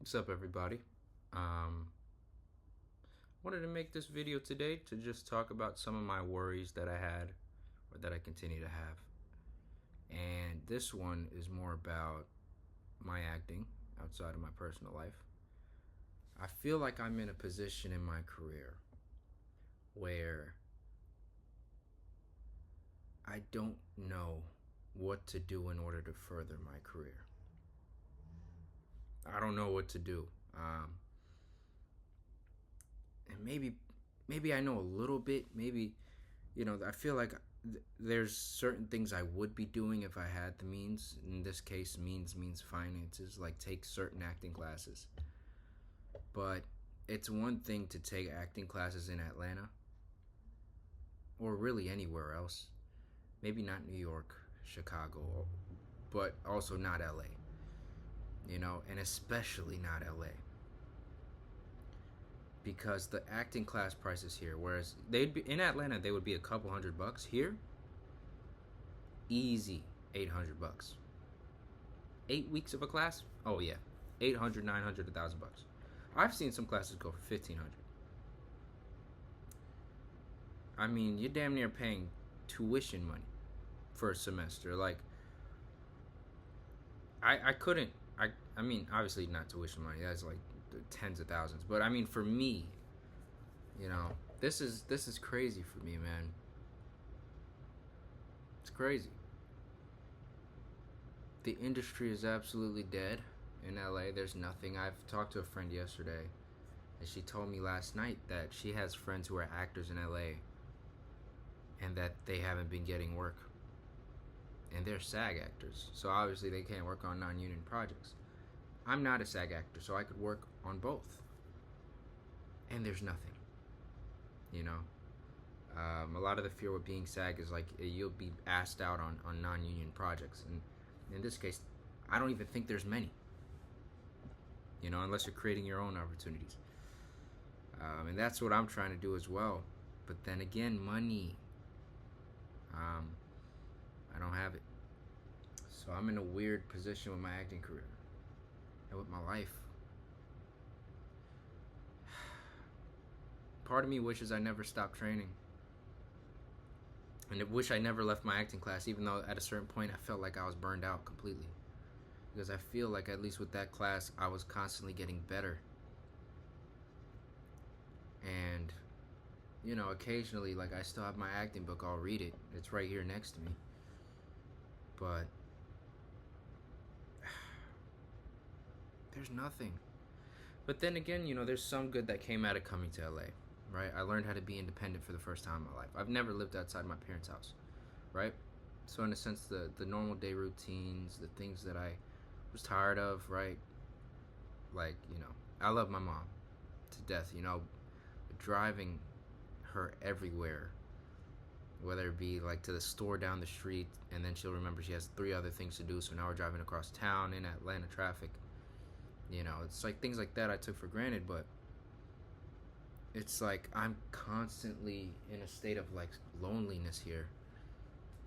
What's up, everybody? Um, Wanted to make this video today to just talk about some of my worries that I had or that I continue to have. And this one is more about my acting outside of my personal life. I feel like I'm in a position in my career where I don't know what to do in order to further my career. I don't know what to do. And maybe I know a little bit. Maybe I feel like there's certain things I would be doing if I had the means. In this case, means finances, like take certain acting classes. But it's one thing to take acting classes in Atlanta or really anywhere else. Maybe not New York, Chicago, but also not LA, and especially not LA. Because the acting class prices here, whereas they'd be in Atlanta, they would be a couple $100. Here, easy $800. 8 weeks of a class? Oh yeah, 800, 900, $1,000. I've seen some classes go for 1,500. I mean, you're damn near paying tuition money for a semester. Like, I couldn't. I mean, obviously not tuition money. That's like tens of thousands. But I mean, for me, this is crazy for me, man. It's crazy. The industry is absolutely dead in LA. There's nothing. I've talked to a friend yesterday, and she told me last night that she has friends who are actors in LA and that they haven't been getting work. And they're SAG actors, so obviously they can't work on non-union projects. I'm not a SAG actor, so I could work on both. And there's nothing, you know. A lot of the fear with being SAG is like you'll be asked out on non-union projects, and in this case, I don't even think there's many. Unless you're creating your own opportunities, and that's what I'm trying to do as well. But then again, money. I don't have it, so I'm in a weird position with my acting career and with my life. Part of me wishes I never stopped training. And I wish I never left my acting class, even though at a certain point I felt like I was burned out completely. Because I feel like, at least with that class, I was constantly getting better. And, occasionally, like, I still have my acting book, I'll read it. It's right here next to me. But there's nothing. But then again, there's some good that came out of coming to LA, right? I learned how to be independent for the first time in my life. I've never lived outside my parents' house, right? So in a sense, the normal day routines, the things that I was tired of, right? Like, I love my mom to death, driving her everywhere, whether it be like to the store down the street, and then she'll remember she has 3 other things to do, so now we're driving across town in Atlanta traffic. It's like things like that I took for granted, but it's like I'm constantly in a state of like loneliness here,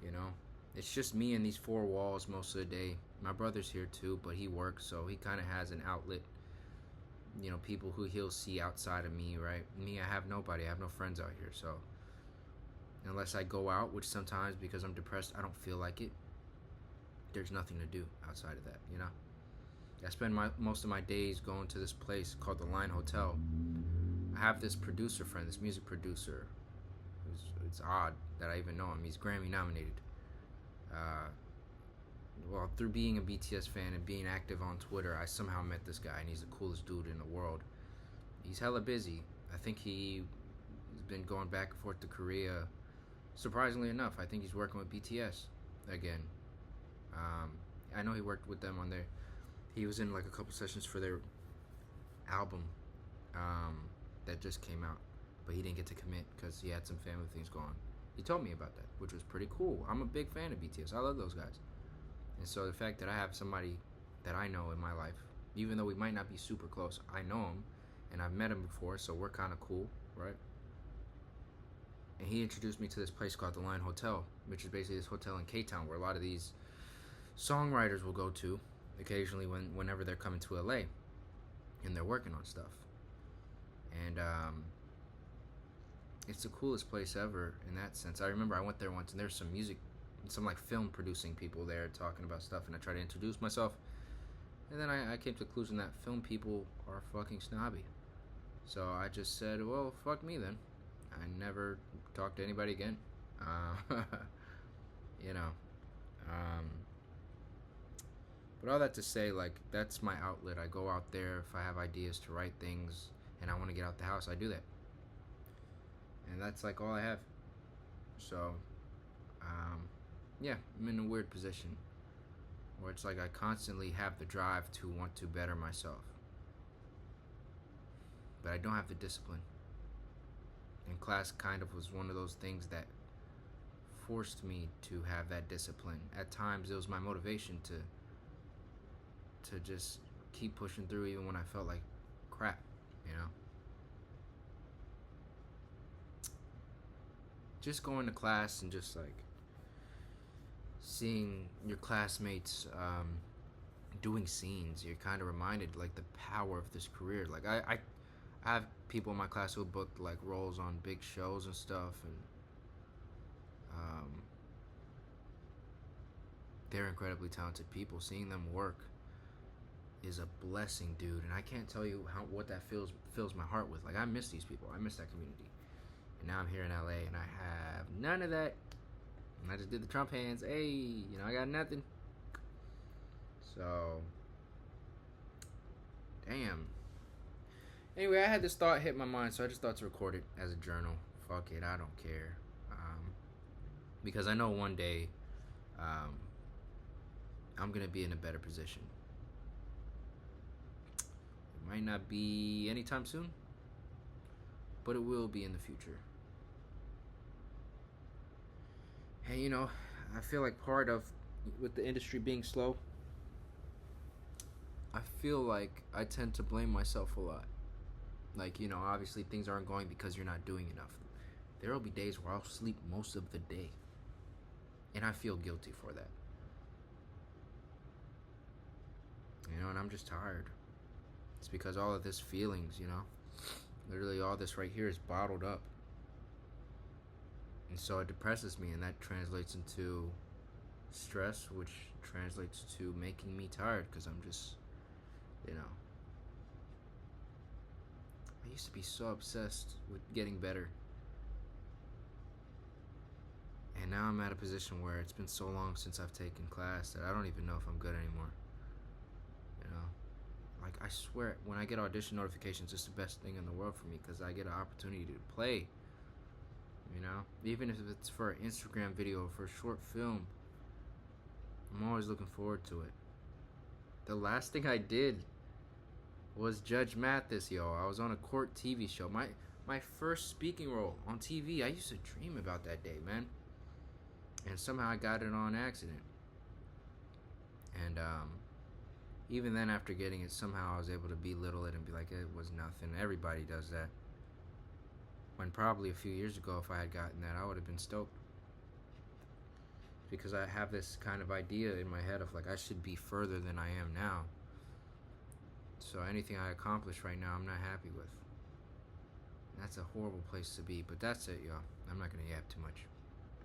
you know? It's just me in these 4 walls most of the day. My brother's here too, but he works, so he kind of has an outlet. People who he'll see outside of me, right? Me, I have nobody. I have no friends out here, so unless I go out, which sometimes because I'm depressed, I don't feel like it, there's nothing to do outside of that. I spend most of my days going to this place called the Line Hotel. I have this producer friend, this music producer. It's odd that I even know him. He's Grammy nominated. Well, through being a BTS fan and being active on Twitter, I somehow met this guy, and he's the coolest dude in the world. He's hella busy. I think he's been going back and forth to Korea. Surprisingly enough, I think he's working with BTS again. I know he worked with them on their. He was in like a couple sessions for their album that just came out, but he didn't get to commit because he had some family things going on. He told me about that, which was pretty cool. I'm a big fan of BTS. I love those guys. And so the fact that I have somebody that I know in my life, even though we might not be super close, I know him and I've met him before, so we're kind of cool, right? And he introduced me to this place called the Line Hotel, which is basically this hotel in K-Town where a lot of these songwriters will go to occasionally whenever they're coming to LA. and they're working on stuff. And it's the coolest place ever in that sense. I remember I went there once, and there's some music, some like film producing people there talking about stuff, and I tried to introduce myself, and then I came to the conclusion that film people are fucking snobby. So I just said, well, fuck me then. I never talked to anybody again. Uh, you know. Um, but all that to say, like, that's my outlet. I go out there if I have ideas to write things and I want to get out the house, I do that. And that's like all I have. So, um, yeah, I'm in a weird position where it's like I constantly have the drive to want to better myself, but I don't have the discipline. And class kind of was one of those things that forced me to have that discipline. At times, it was my motivation to just keep pushing through even when I felt like crap, you know? Just going to class and just like seeing your classmates doing scenes, you're kind of reminded like the power of this career. Like I have people in my class who booked like roles on big shows and stuff, and um, they're incredibly talented people. Seeing them work is a blessing, dude. And I can't tell you what that fills my heart with. Like I miss these people. I miss that community. And now I'm here in LA, and I have none of that. And I just did the Trump hands. Hey, you know, I got nothing. So, damn. Anyway, I had this thought hit my mind, so I just thought to record it as a journal. Fuck it, I don't care. Because I know one day I'm going to be in a better position. It might not be anytime soon, but it will be in the future. And you know, I feel like part of, with the industry being slow, I feel like I tend to blame myself a lot. Like, you know, obviously things aren't going because you're not doing enough. There will be days where I'll sleep most of the day, and I feel guilty for that. You know, and I'm just tired. It's because all of this feelings, you know, literally all this right here is bottled up. And so it depresses me, and that translates into stress, which translates to making me tired because I'm just, you know, I used to be so obsessed with getting better. And now I'm at a position where it's been so long since I've taken class that I don't even know if I'm good anymore. You know? Like, I swear, when I get audition notifications, it's the best thing in the world for me because I get an opportunity to play. You know? Even if it's for an Instagram video or for a short film, I'm always looking forward to it. The last thing I did was Judge Mathis, yo. I was on a court TV show. My first speaking role on TV. I used to dream about that day, man. And somehow I got it on accident. And even then, after getting it, somehow I was able to belittle it and be like, it was nothing. Everybody does that. When probably a few years ago, if I had gotten that, I would have been stoked. Because I have this kind of idea in my head of like, I should be further than I am now. So anything I accomplish right now, I'm not happy with. That's a horrible place to be. But that's it, y'all. I'm not going to yap too much.